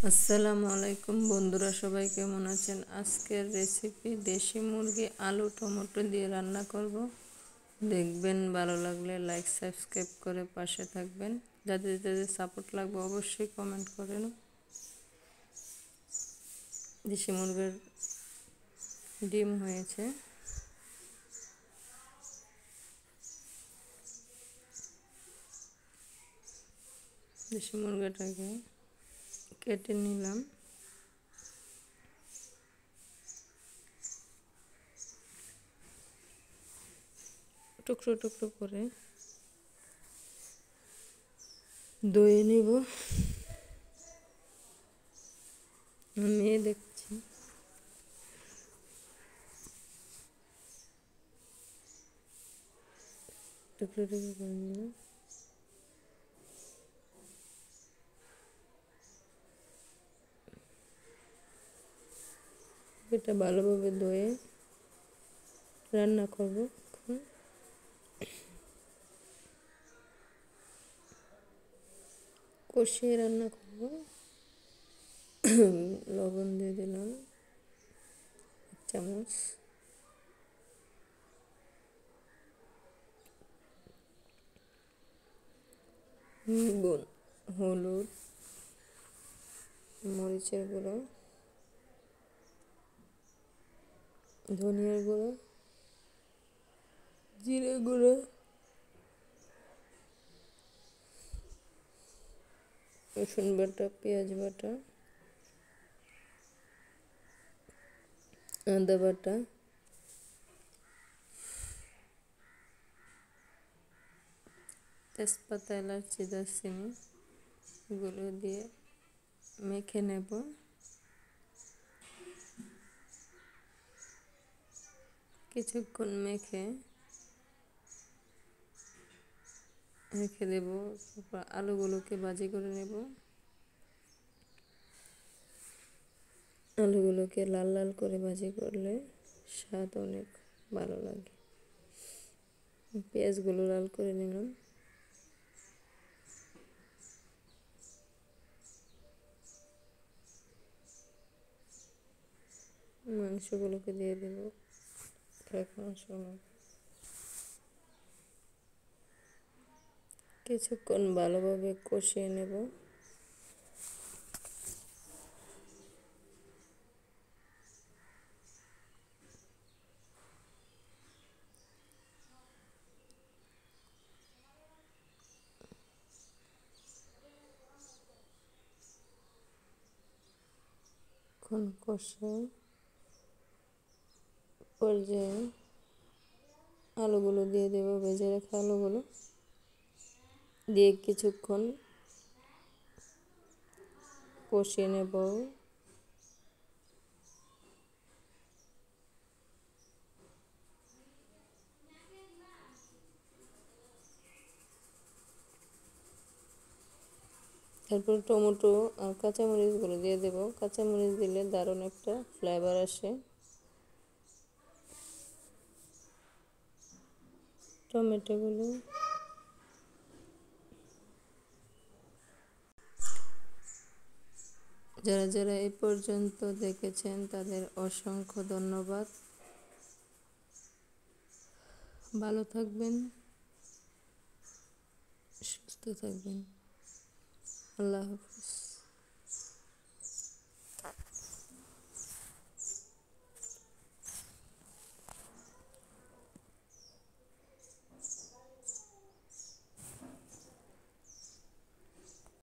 আসসালামু আলাইকুম বন্ধুরা, সবাই কেমন আছেন? আজকের রেসিপি দেশি মুরগি আলু টমেটো দিয়ে রান্না করব। দেখবেন, ভালো লাগলে লাইক সাবস্ক্রাইব করে পাশে থাকবেন। যাদের যাদের সাপোর্ট লাগবে অবশ্যই কমেন্ট করেন। দেশি মুরগির ডিম হয়েছে, দেশি মুরগিটাকে কেটে নিলাম। টুকরো টুকরো করে ধুয়ে নিব। আমি দেখছি টুকরো টুকরো করে নিলাম। এটা ভালোভাবে ধুয়ে রান্না করব। কষিয়ে রান্না করব। লবণ দিয়ে দিলাম 1 চামচ, হলুদ, মরিচের গুঁড়ো, ধনিয়ার গুঁড়ো, জিরে গুঁড়ো, রসুন বাটা, পেঁয়াজ বাটা, আদা বাটা, তেজপাতা, এলাচি, দারচিনি এগুলো দিয়ে মেখে নেব। কিছুক্ষণ মেখে রেখে দেব। তারপর আলুগুলোকে ভাজি করে নেব। আলুগুলোকে লাল লাল করে ভাজি করলে স্বাদ অনেক ভালো লাগে। পেঁয়াজগুলো লাল করে নিলাম। মাংসগুলোকে দিয়ে দেব। মাংসগুলো কিছুক্ষণ ভালোভাবে কষিয়ে নেব। কষে পর্যায়ে আলুগুলো দিয়ে দেবো। ভেজে রাখা আলুগুলো দিয়ে কিছুক্ষণ কষিয়ে নেব। তারপর টমেটো আর কাঁচামরিচগুলো দিয়ে দেবো। কাঁচামরিচ দিলে দারুণ একটা ফ্লেভার আসে। টমেটোগুলো যারা যারা এই পর্যন্ত দেখেছেন তাদের অসংখ্য ধন্যবাদ। ভালো থাকবেন, সুস্থ থাকবেন। আল্লাহ হাফিজ।